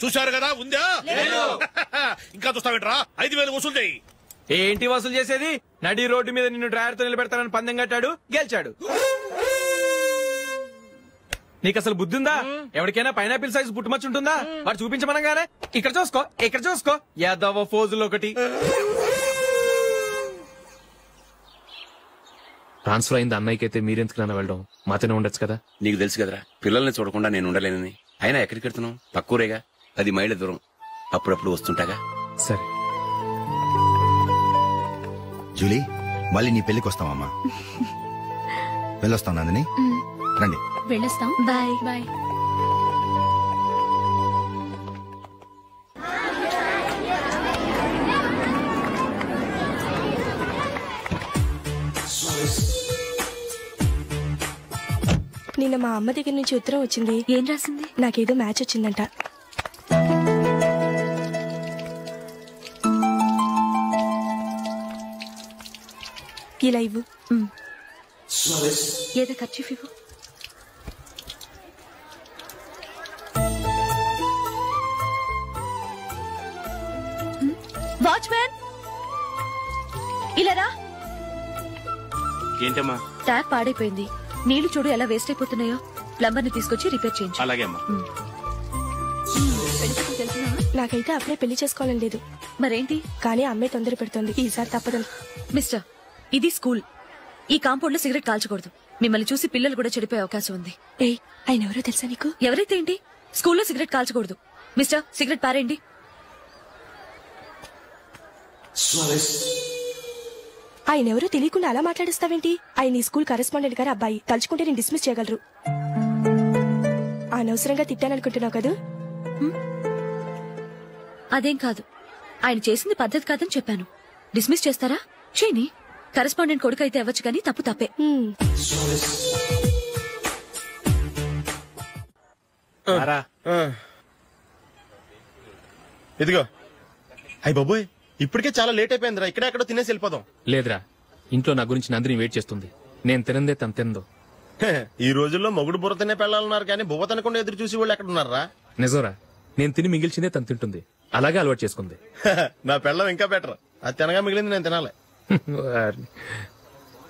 చూశారు కదా, ఉందా? ఇంకా చూస్తావేంట్రా? 5,000 వసూలు చేయి. ఏంటి వసూలు చేసేది? నడి రోడ్డు మీద నిన్ను డ్రైవర్ తో నిలబెడతానని పందెం కట్టాడు, గెలిచాడు. నీకు అసలు బుద్ధి ఉందా? ఎవరికైనా పైనాపిల్ సైజ్ పుట్టుమచ్చు ఉంటుందా? వాడు చూపించమనగానే ఇక్కడ చూసుకో, ఇక్కడ చూసుకో, యాదవ ఫోజులు ఒకటి. ట్రాన్స్ఫర్ అయింది అన్నయ్యకైతే మీరెందుకు వెళ్ళడం? మాతోనే ఉండొచ్చు కదా. నీకు తెలుసు కదరా, పిల్లల్ని చూడకుండా నేను ఉండలేనని. అయినా ఎక్కడికి వెళ్తున్నావు? పక్కూరేగా, 10 మైళ్ళ దూరం. అప్పుడప్పుడు వస్తుంటాగా. సరే జూలీ, మళ్ళీ నీ పెళ్లికి వస్తామమ్మా. వెళ్ళొస్తాం నందిని, రండి. వెళ్ళొస్తాం. Bye bye. నిన్న మా అమ్మ దగ్గర నుంచి ఉత్తరం వచ్చింది. ఏం రాసింది? నాకేదో మ్యాచ్ వచ్చిందంట. ఇలా ఇవ్వు. ఏదో ఖర్చు ఇవ్వు. వాచ్మ్యాన్, ఇలా రా. ఏంటమ్మా? ట్యాప్ పాడైపోయింది. నీళ్లు చూడు ఎలా వేస్ట్ అయిపోతున్నాయో. ప్లంబర్ ని తీసుకొచ్చి రిపేర్ చేయించు. అలాగే అమ్మా. నాకైతే అప్పుడే పెళ్లి చేసుకోవాలని లేదు. మరేంటి? కానీ అమ్మాయి తొందర పెడుతోంది. ఈసారి తప్పదు. మిస్టర్, ఇది స్కూల్. ఈ కాంపౌండ్ లో సిగరెట్ కాల్చకూడదు. మిమ్మల్ని చూసి పిల్లలు కూడా చెడిపోయే అవకాశం ఉంది. ఏయ్, ఆయన ఎవరో తెలుసా నీకు? ఎవరైతే ఏంటి, స్కూల్లో సిగరెట్ కాల్చకూడదు. మిస్టర్, సిగరెట్ పారేయండి. ఆయన ఎవరో తెలియకుండా అలా మాట్లాడిస్తావేంటి? ఆయన ఈ స్కూల్ కరెస్పాండెంట్ గారు అబ్బాయి. తలుచుకుంటే నేను డిస్మిస్ చేయగలరు. అనవసరంగా తిట్టాననుకుంటున్నావు కదా? అదేం కాదు, ఆయన చేసింది పద్ధతి కాదని చెప్పాను. డిస్మిస్ చేస్తారా? చేయని. కరెస్పాండెంట్ కొడుకు అయితే అవ్వచ్చు కానీ తప్పు తప్పే. ఇదిగో. అయ్య బాబోయ్, ఇప్పటికే చాలా లేట్ అయిపోయిందిరా. ఇక్కడెక్కడో తినేసి వెళ్ళిపోదాం. లేదురా, ఇంట్లో నా గురించి నందిని వెయిట్ చేస్తుంది. నేను తినందే తను తిందో. ఈ రోజుల్లో మొగుడు బుర్ర తినే పెళ్ళాలన్నారు కానీ బువ్వ తినకుండా ఎదురు చూసి వాళ్ళు ఎక్కడ ఉన్నారా? నిజంరా, నేను తిని మిగిల్చిందే తను తింటుంది. అలాగే అలవాటు చేసుకుంది. నా పెళ్ళం ఇంకా బెటర్. అది తినగా మిగిలింది నేను తినాలి.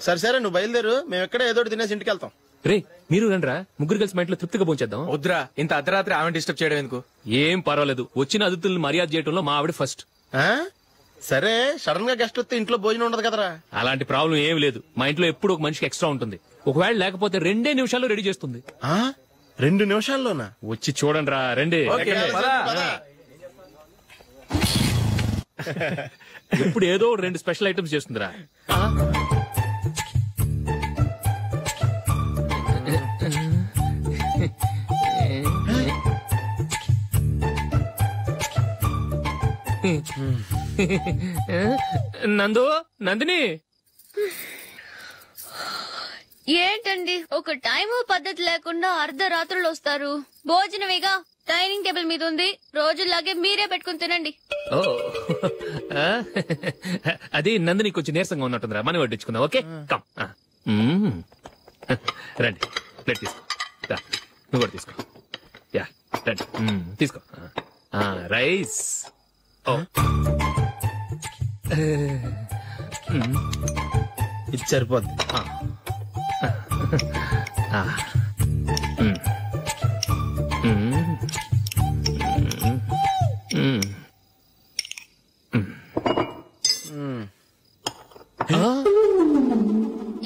సరే సరే, నువ్వు బయలుదేరు. మేము ఎక్కడ ఏదో తినేసి ఇంటికి వెళ్తాం. రే, మీరు రండిరా, ముగ్గురు కలిసి మా ఇంట్లో తృప్తిగా పోంచేద్దాం. వద్దురా, ఇంత అర్ధరాత్రి ఆమె డిస్టర్బ్ చేయడం ఎందుకు? ఏం పర్వాలేదు, వచ్చిన అతిథులను మర్యాద చేయడంలో మా ఆవిడ ఫస్ట్. సరే, సడన్ గా గెస్ట్ వస్తే ఇంట్లో భోజనం ఉండదు కదరా. అలాంటి ప్రాబ్లం ఏం లేదు. మా ఇంట్లో ఎప్పుడు ఒక మనిషికి ఎక్స్ట్రా ఉంటుంది. ఒకవేళ లేకపోతే 2 నిమిషాల్లో రెడీ చేస్తుంది. 2 నిమిషాల్లోనా? వచ్చి చూడండి రా, రండి. ఇప్పుడు ఏదో 2 స్పెషల్ ఐటమ్స్ చేస్తుందిరా. నందిని, ఏంటండి ఒక టైము పద్ధతి లేకుండా అర్ధరాత్రులు వస్తారు? భోజనమేగా డైనింగ్ టేబుల్ మీద ఉంది. రోజుల్లాగే మీరే పెట్టుకుని తినండి. అది నందిని కొంచెం నీరసంగా ఉన్నట్టుందిరా, మనం వడ్డించుకుందాం. Okay, come. రండి, ప్లేట్ తీసుకో. నువ్వు కూడా తీసుకో. యా, రండి, తీసుకో. రైస్. ఇది సరిపోద్ది.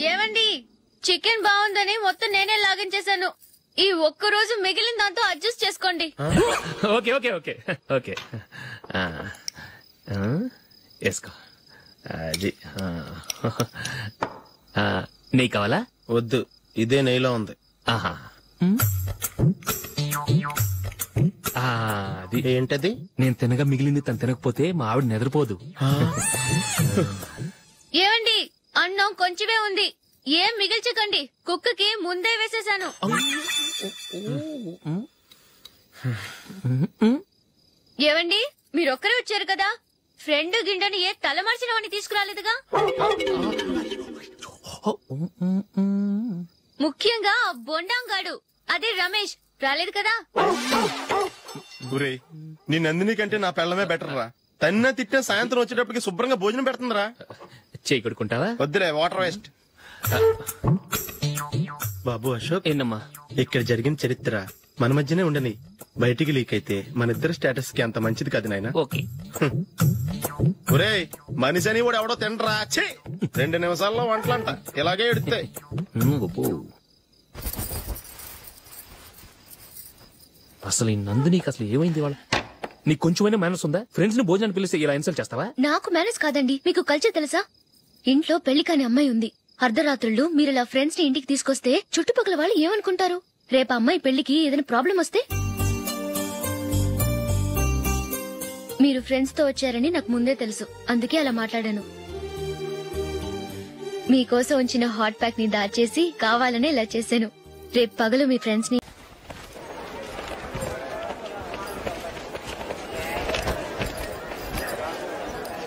ఏమండి, చికెన్ బాగుందని మొత్తం నేనే లాగించేశాను. ఈ ఒక్కరోజు మిగిలిన దాంతో అడ్జస్ట్ చేసుకోండి. ఓకే ఓకే ఓకే ఓకే, వేసుకో. అది నెయ్యి కావాలా? వద్దు, ఇదే నెయ్యిలో ఉంది. ఆహా, అది ఏంటది? నేను తినగా మిగిలింది తను తినకపోతే మా ఆవిడ నిద్రపోదు. ఏమండి, అన్నం కొంచెమే ఉంది. ఏం మిగిల్చకండి, కుక్కకి ముందే వేసేశాను. ఏవండి, మీరొక్కరే వచ్చారు కదా, ఫ్రెండ్ గిండని ఏ తలమర్చిన వాడిని తీసుకురాలేదుగా? ముఖ్యంగా బొండాంగాడు, అదే రమేష్ రాలేదు కదా? గురే నీ నందిని కంటే నా పెళ్ళమే బెటర్ రా. తన్న తిట్టిన సాయంత్రం వచ్చేటప్పటికి శుభ్రంగా భోజనం పెడుతుందిరా. చేయి కొడుకుంటావా? వద్దులే, వాటర్ వేస్ట్. బాబు అశోక్, ఏంటమ్మా ఇక్కడ జరిగిన చరిత్ర మన మధ్యనే ఉండని. బయటికి లీక్ అయితే మన ఇద్దరు స్టేటస్ కి అంత మంచిది కాదు నాయన. ఓకే. ఒరే మనిషి అని కూడా ఎవడో తినరా. 2 నిమిషాల్లో వంటలంట ఇలాగే ఎడితే. అసలు ఈ నందినికి అసలు ఏమైంది? వాళ్ళ నీకు కొంచెమైనా మేనర్స్ ఉందా? ఫ్రెండ్స్ ని భోజనాన్ని పిలిస్తే ఇలా ఇన్సల్ట్ చేస్తావా? నాకు మేనేజ్ కాదండి, మీకు కల్చర్ తెలుసా? ఇంట్లో పెళ్లి కాని అమ్మాయి ఉంది. అర్ధరాత్రుళ్ళు మీరు ఇలా ఫ్రెండ్స్ ని ఇంటికి తీసుకొస్తే చుట్టుపక్కల వాళ్ళు ఏమనుకుంటారు? రేపు అమ్మాయి పెళ్లికి ఏదైనా ప్రాబ్లం వస్తే? మీరు ఫ్రెండ్స్ తో వచ్చారని నాకు ముందే తెలుసు, అందుకే అలా మాట్లాడాను. మీకోసం ఉంచిన హాట్ ప్యాక్ ని దాచేసి కావాలనే ఇలా చేశాను. రేపు పగలు మీ ఫ్రెండ్స్ ని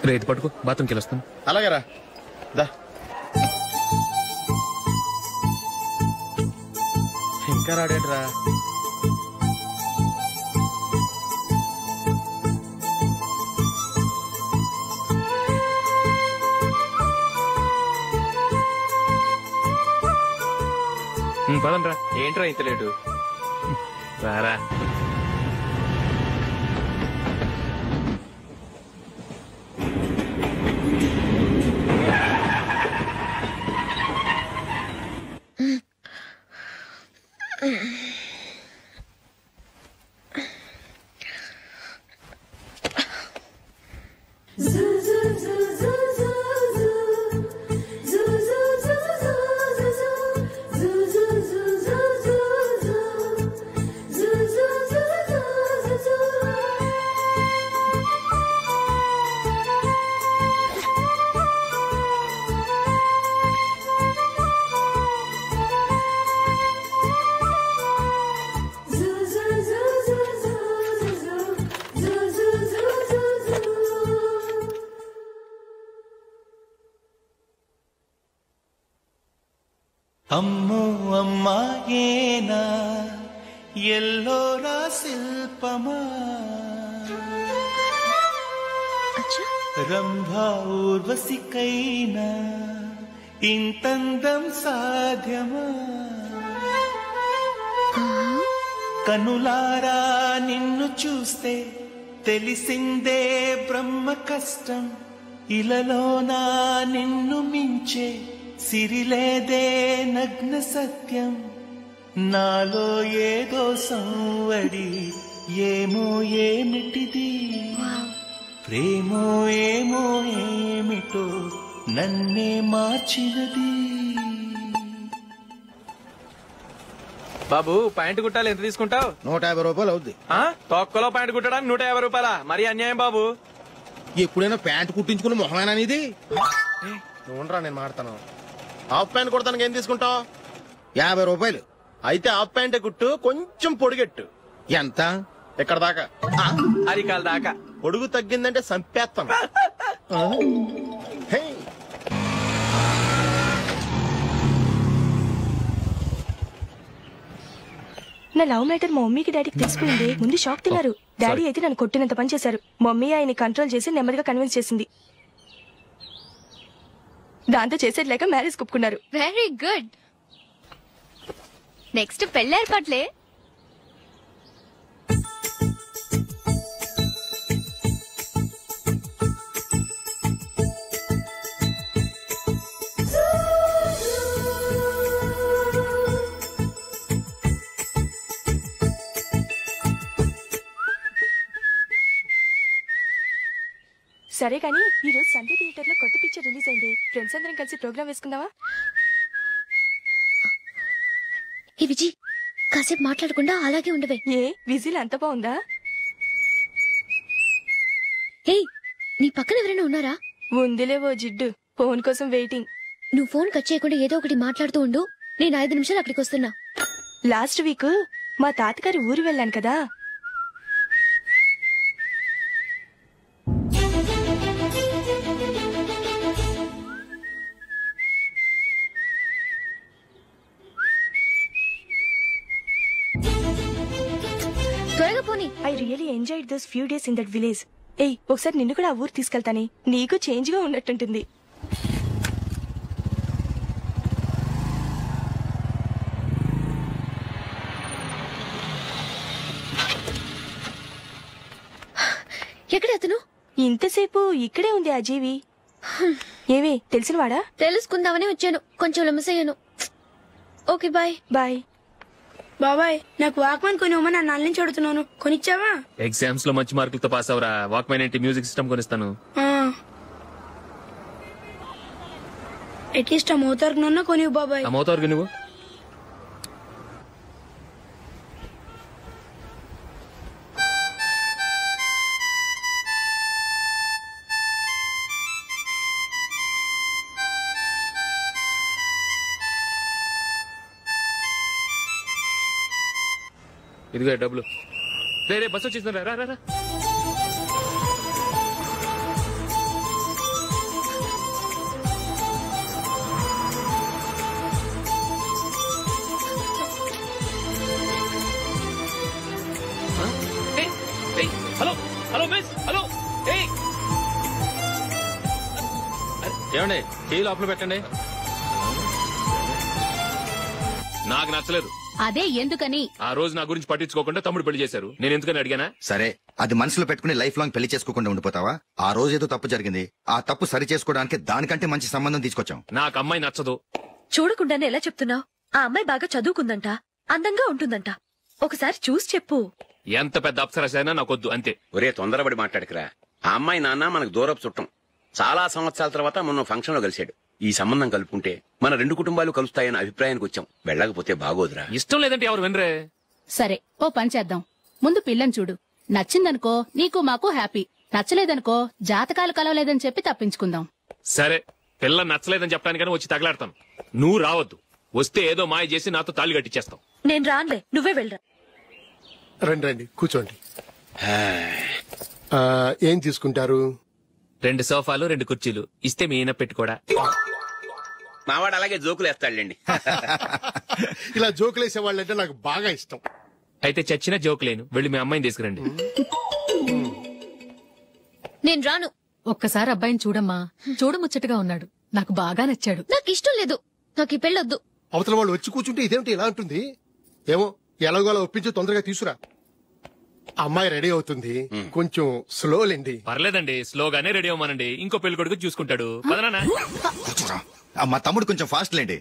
రేపు పట్టుకో, బాత్రూమ్కి వెళ్ళొస్తాను. అలాగేరా దా. ఇంకా రాడేట్రా? పదండ్రా. ఏంట్రా ఇంత లేటు? రారా. అమ్మో అమ్మాయేనా ఎల్లోరా శిల్పమా రంభా ఊర్వశికైనా ఇంతందం సాధ్యమా కనులారా నిన్ను చూస్తే తెలిసిందే బ్రహ్మ కష్టం ఇలలోనా నిన్ను మించే సిరిలేదే నగ్న సత్యం నాలో ఏదో సంవడి ఏమో ఏమిటిది ప్రేమో ఏమో ఏమిటో నన్నే మార్చినది. బాబు ప్యాంటు కుట్టాలి, ఎంత తీసుకుంటావు? 150 రూపాయలు అవుద్ది. తొక్కలో ప్యాంటు కుట్టడానికి 150 రూపాయలా? మరి అన్యాయం బాబు. ఎప్పుడైనా ప్యాంటు కుట్టించుకుని మొహమేనా ఇది? ఉండరా నేను మాడతాను. హాఫ్ ప్యాంట్ కుడతానికి ఏం తీసుకుంటావు? 50 రూపాయలు. అయితే హాఫ్ ప్యాంటే కుట్టు, కొంచెం పొడిగెట్టు. ఎంత? ఎక్కడ దాకా? అరికాల దాకా. పొడుగు తగ్గిందంటే సంపేస్తాం. నా లవ్ మ్యాటర్ మా మమ్మీకి డాడీకి తెలిసిపోయింది. ముందు షాక్ తిన్నారు. డాడీ అయితే నన్ను కొట్టినంత పని చేశారు. మమ్మీ ఆయన్ని కంట్రోల్ చేసి నెమ్మదిగా కన్విన్స్ చేసింది. దాంతో చేసేట్లేక మ్యారేజ్ కుప్పుకున్నారు. Very good. నెక్స్ట్ పెళ్లి ఏర్పాట్లే. సరే కానీ ఈ రోజు సండే థియేటర్ లో కొత్త పిక్చర్ రిలీజ్ అయింది. ఫ్రెండ్స్ అందరం కలిసి ప్రోగ్రామ్ వేసుకుందామా? ఏ విజి, కాసేపు మాట్లాడకుండా అలాగే ఉండవే. ఏ విజిల్ అంత బాగుందా? ఏయ్, నీ పక్కన ఎవరైనా ఉన్నారా? ఉందిలే ఓ జిడ్డు, ఫోన్ కోసం వెయిటింగ్. నువ్వు ఫోన్ కట్ చేయకుండా ఏదో ఒకటి మాట్లాడుతూ ఉండు. నేను 5 నిమిషాలు అక్కడికి వస్తున్నా. లాస్ట్ వీక్ మా తాతగారి ఊరు వెళ్ళాను కదా. త్వరగా పోనీ. I really enjoyed those few days in that village. ఏయ్, ఒకసారి నిన్ను కూడా ఆ ఊరు తీసుకెళ్తానే, నీకు చేంజ్ గా ఉన్నట్టుంటుంది. ఎక్కడ అతను? ఇంతసేపు ఇక్కడే ఉంది ఆ జీవి. ఏవే తెలిసినవాడా? తెలుసుకుందామని వచ్చాను, కొంచెం లెమసయ్యాను. Okay bye. బాయ్. బాబాయ్, నాకు వాక్మెన్ కొనివ్వమని నా నాన్న నుంచి అడుగుతున్నాను, కొనిచ్చావా? ఎగ్జామ్స్ లో మంచి మార్కులతో పాస్ అవరా, వాక్మెన్ ఏంటి మ్యూజిక్ సిస్టమ్ కొనిస్తాను. అట్లీస్ట్ ఆ మోతార్కు కొనివ్వు బాబాయ్. ఆ మోతార్కు నువ్వు ఇదిగో డబ్బులు. రే బస్ వచ్చేసింది, రా రా రా. Hello hello miss, hello. ఏమండి, టీ లోపల పెట్టండి. నాకు నచ్చలేదు. అదే ఎందుకని? ఆ రోజు నా గురించి పట్టించుకోకుండా తమ్ముడు పెళ్లి చేశారు, నేను ఎందుకని అడిగానా? సరే, అది మనసులో పెట్టుకుని లైఫ్ లాంగ్ పెళ్లి చేసుకోకుండా ఉండిపోతావా? ఆ రోజు ఏదో తప్పు జరిగింది, ఆ తప్పు సరి చేసుకోవడానికి దానికంటే మంచి సంబంధం తీసుకొచ్చాం. నాకు అమ్మాయి నచ్చదు. చూడకుండానే ఎలా చెప్తున్నావు? ఆ అమ్మాయి బాగా చదువుకుందంట, అందంగా ఉంటుందంట. ఒకసారి చూసి చెప్పు. ఎంత పెద్ద అప్సరసైనా నాకొద్దు, అంతే. ఒరే తొందరపడి మాట్లాడకురా. ఆ అమ్మాయి నాన్న మనకు దూరపు చుట్టం. చాలా సంవత్సరాల తర్వాత మొన్న ఫంక్షన్ లో కలిశాడు. ఈ సంబంధం కలుపుకుంటే మన రెండు కుటుంబాలు కలుస్తాయన్న అభిప్రాయానికి వచ్చాం. వెళ్ళకపోతే బాగోదురా. ఇష్టం లేదంటే ఎవరు వినరే. సరే, ఓ పని చేద్దాం. ముందు పిల్లని చూడు, నచ్చిందనుకో నీకు మాకు హ్యాపీ, నచ్చలేదనుకో జాతకాలు కలవలేదని చెప్పి తప్పించుకుందాం. సరే, పిల్ల నచ్చలేదని చెప్పడానికని వచ్చి తగలాడతాను. నువ్వు రావద్దు, వస్తే ఏదో మాయ చేసి నాతో తాళి కట్టించేస్తావు. నేను రానులే, నువ్వే వెళ్ళరా. రండి రండి, కూర్చోండి. ఏం తీసుకుంటారు? 2 సోఫాలు 2 కుర్చీలు ఇస్తే మీ ఈయన పెట్టుకోడా. మావాడు అలాగే జోకులు వేస్తాడులేండి. ఇలా జోకులు వేసే వాళ్ళంటే నాకు బాగా ఇష్టం. అయితే చచ్చిన జోక్ లేను, వెళ్ళి మీ అమ్మాయిని తీసుకురండి. నేను రాను. ఒక్కసారి అబ్బాయిని చూడమ్మా, చూడముచ్చటగా ఉన్నాడు, నాకు బాగా నచ్చాడు. నాకు ఇష్టం లేదు, నాకు ఈ పెళ్ళొద్దు. అవతల వాళ్ళు వచ్చి కూర్చుంటే ఇదేమిటి ఇలా ఉంటుంది? ఏమో ఎలాగోలా ఒప్పించి తొందరగా తీసుకురా. అమ్మాయి రెడీ అవుతుంది, కొంచెం స్లో లేండి. పర్లేదండి, స్లోగానే రెడీ అవ్వమనండి, ఇంకో పెళ్లి కొడుకు చూసుకుంటాడు. పదనా. మా తమ్ముడు కొంచెం ఫాస్ట్ లేండి.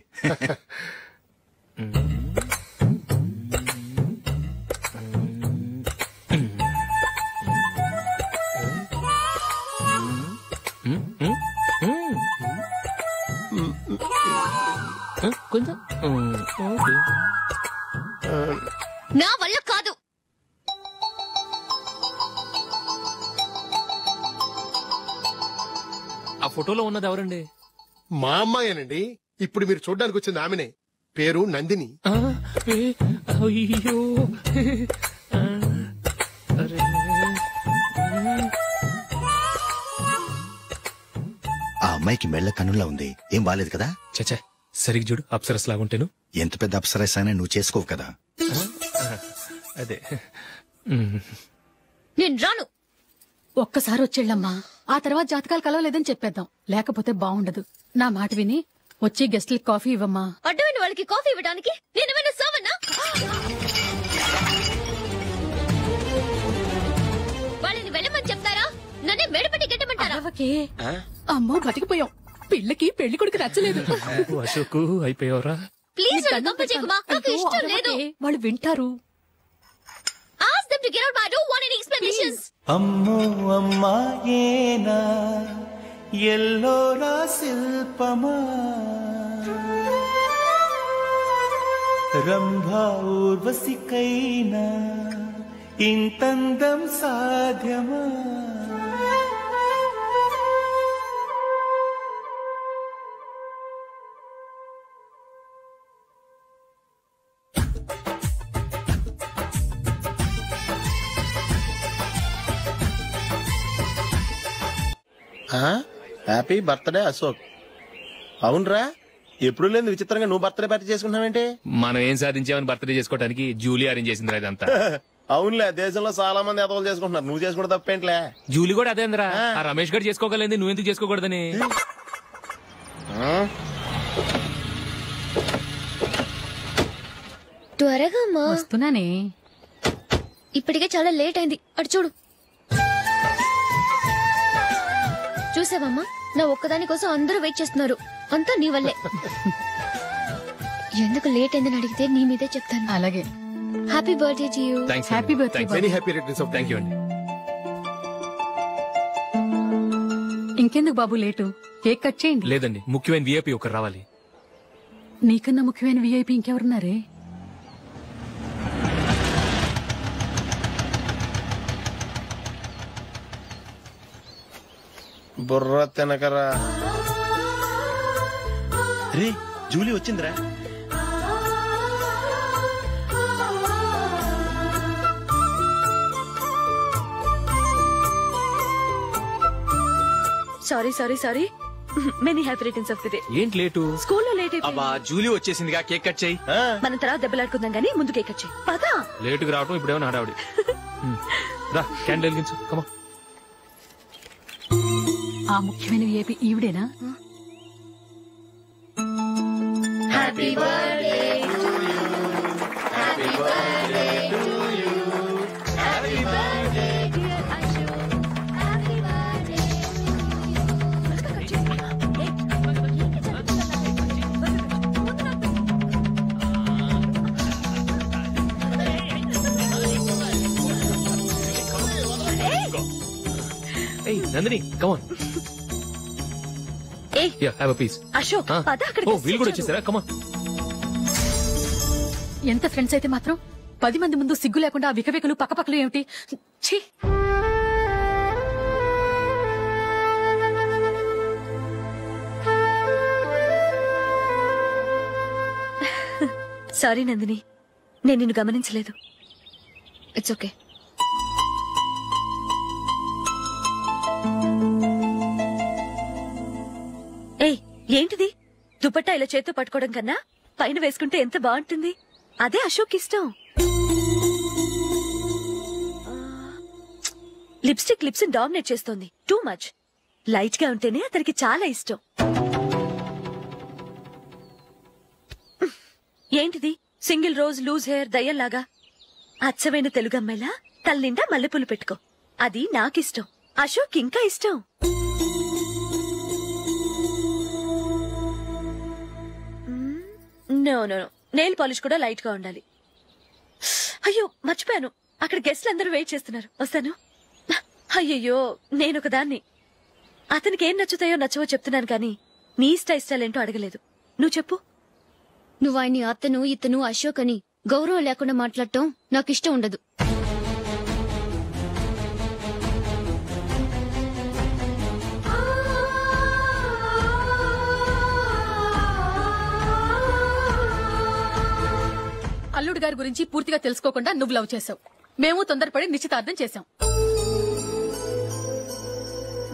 కొంచెం నా వల్ల కాదు. ఆ ఫోటోలో ఉన్నది ఎవరండి? మా అమ్మాయేనండి. ఇప్పుడు మీరు చూడడానికి వచ్చింది ఆమెనే. పేరు నందిని. అయ్యో, ఆ అమ్మాయికి మెళ్ళ కన్నులా ఉంది, ఏం బాలేదు కదా? చచ్చా, సరిగ్గా చూడు, అప్సరస్ లాగుంటేను. ఎంత పెద్ద అప్సరస్ అయినా నువ్వు చేసుకోవు కదా. అదే. నేను రాను. ఒక్కసారి వచ్చేళ్ళమ్మా, ఆ తర్వాత జాతకాలు కలవలేదని చెప్పేద్దాం, లేకపోతే బాగుండదు. నా మాట విని వచ్చి గెస్ట్లకి కాఫీ ఇవ్వమ్మా. అడ్డమైన వాళ్ళకి కాఫీ ఇవ్వడానికి నేనేమైనా సోమన్నా? వాళ్ళని వెళ్ళమని చెప్తారా, నన్నే మేడపట్టి గెట్టమంటారా? అమ్మో, బతికిపోయాం. పిల్లకి పెళ్లి కొడుకు నచ్చలేదు. అశోక్ అయిపోయావరా? ప్లీజ్ నాకు ఇష్టం లేదు. వాళ్ళు వింటారు. Ask them to get out, but I don't want any explanations. అమ్మో అమ్మాయేనా ఎల్లోరా శిల్పమా, రంభా ఊర్వశికైనా ఇంతందం సాధ్యమా? Happy birthday Ashok. అవునరా, ఎప్పుడు లేదు విచిత్రంగా నువ్వు బర్త్డే పార్టీ చేసుకుంటున్నావేంటి? మనం ఏం సాధించామని బర్త్డే చేసుకోవడానికి జూలీ అరేంజ్ చేసిందిరా ఇదంతా. అవునులే దేశంలో చాలా మంది ఎదవలు చేసుకుంటున్నారు, నువ్వు చేసుకుంటే తప్పేంట్లే. జూలీ కూడా అదేంద్రా, ఆ రమేష్ గారు చేసుకోగలేదు, నువ్వు ఎందుకు చేసుకోకూడదని. త్వరగా వస్తున్నానే. ఇప్పటికే చాలా లేట్ అయింది, అటు చూడు. చూసావమ్మా, నా ఒక్కదాని కోసం అందరూ వెయిట్ చేస్తున్నారు, అంతా నీ వల్లే. ఎందుకు లేట్ అయిందని అడిగితే నీ మీదే చెప్తాను. అలాగే. Happy birthday to you. Happy birthday. Very happy returns of. Thank you అండి. ఇంకెందుకు బాబు లేటు, కేక్ కట్ చేయండి. లేదండి, ముఖ్యమైన విఐపి ఒకరు రావాలి. నీకన్నా ముఖ్యమైన విఐపి ఇంకెవరున్నారే? బుర్ర తినకరా. రే జూలీ వచ్చిందిరా. Sorry sorry sorry, many happy returns of the day. ఏంటి లేటు? స్కూల్లో లేట్ అయిపోయింది. అబ్బా జూలీ వచ్చేసిందిగా, కేక్ కట్ చేయి. మనం తర్వాత దెబ్బలాడుకుందాం గానీ ముందు కేక్ కట్ చేయి. పదా లేటుగా రావటం ఇప్పుడేమో హడావిడి. రా క్యాండిల్ వెలిగించు, కమా. ఆ ముఖ్యమైన విఐపి ఈవిడేనా? Happy birthday to you, happy birthday to you, happy birthday dear Ashu, happy birthday. ఏయ్ నందిని, కమ్ ఆన్. ఏ యా, హావ్ ఎ పీస్. అశోక్, పద అక్కడికి. ఓ వీళ్ళు కూడా వచ్చేసారా? Come on. ఎంత ఫ్రెండ్స్ అయితే మాత్రం 10 మంది ముందు సిగ్గు లేకుండా వికవికలు పక్కపక్కలు ఏమిటి? ఛీ. సారీ నందిని, నేను నిన్ను గమనించలేదు. It's okay. ఏయ్ ఏంటిది? దుపట్టా ఇలా చేత్తో పట్టుకోవడం కన్నా పైన వేసుకుంటే ఎంత బాగుంటుంది. అదే అశోక్ ఇష్టం. లిప్స్టిక్ లిప్స్ డామినేట్ చేస్తోంది. Too much. లైట్ గా ఉంటేనే అతనికి చాలా ఇష్టం. ఏంటిది? సింగిల్ రోజ్ లూజ్ హెయిర్ దయ్యంలాగా. అచ్చమైన తెలుగు అమ్మాయిలా తల్లిండా మల్లెపూలు పెట్టుకో. అది నాకిష్టం. అశోక్ ఇంకా ఇష్టం. No no no, nail polish కూడా లైట్ గా ఉండాలి. అయ్యో మర్చిపోయాను, అక్కడ గెస్ట్లు అందరూ వెయిట్ చేస్తున్నారు. వస్తాను. అయ్యయ్యో నేనొక దాన్ని. అతనికి ఏం నచ్చుతాయో నచ్చవో చెప్తున్నాను కానీ నీ ఇష్టాలేంటో అడగలేదు. నువ్వు చెప్పు. నువ్వు ఆయన్ని అతను ఇతను అశోక్ అని గౌరవం లేకుండా మాట్లాడటం నాకు ఇష్టం ఉండదు. అల్లుడు గారి గురించి పూర్తిగా తెలుసుకోకుండా నువ్వు లవ్ చేసావు. మేము తొందరపడి నిశ్చితార్థం చేశాం.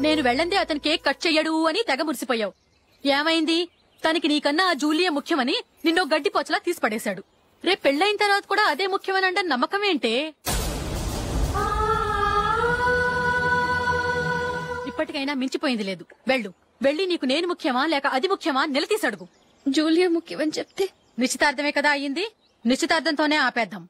నేను వెళ్ళందే అతను కేక్ కట్ చెయ్యడు అని తెగ మురిసిపోయావు. ఏమైంది? తనకి నీకన్నా ఆ జూలియే ముఖ్యమని నిన్నో గడ్డి పోచలా తీసి పడేశాడు. రేపు పెళ్ళైన తర్వాత కూడా అదే ముఖ్యమని అంటే నమ్మకం ఏంటే? ఇప్పటికైనా మించిపోయింది లేదు. వెళ్ళు. వెళ్ళి నీకు నేను ముఖ్యమా లేక అది ముఖ్యమా నిలదీసి అడుగు. జూలియా ముఖ్యమని చెప్తే నిశ్చితార్థమే కదా అయ్యింది. నిశ్చితార్థంతోనే ఆపేద్దాం.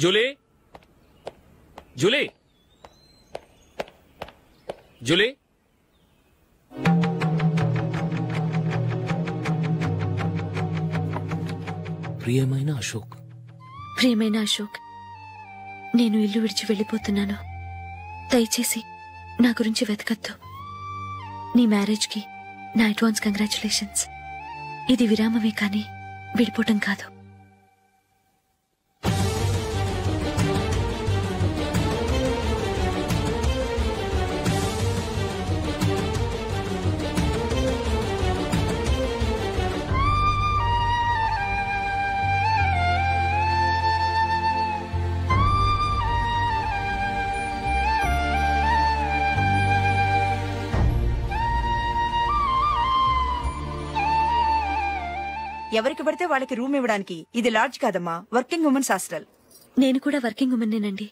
జూలీ జూలీ జూలీ ప్రియమైన అశోక్. ప్రియమైన అశోక్, నేను ఇల్లు విడిచి వెళ్ళిపోతున్నాను. దయచేసి నా గురించి వెతకద్దు. నీ మ్యారేజ్కి నా అడ్వాన్స్ కంగ్రాచులేషన్స్. ఇది విరామమే కానీ విడిపోవటం కాదు. ఎవరికి పడితే వాళ్ళకి రూమ్ ఇవ్వడానికి ఇది లాడ్జ్ కాదమ్మా, వర్కింగ్ ఉమెన్స్ హాస్టల్. నేను కూడా వర్కింగ్ ఉమెన్నేనండి.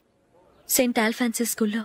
సెయింట్ ఆల్ఫాన్సిస్ స్కూల్లో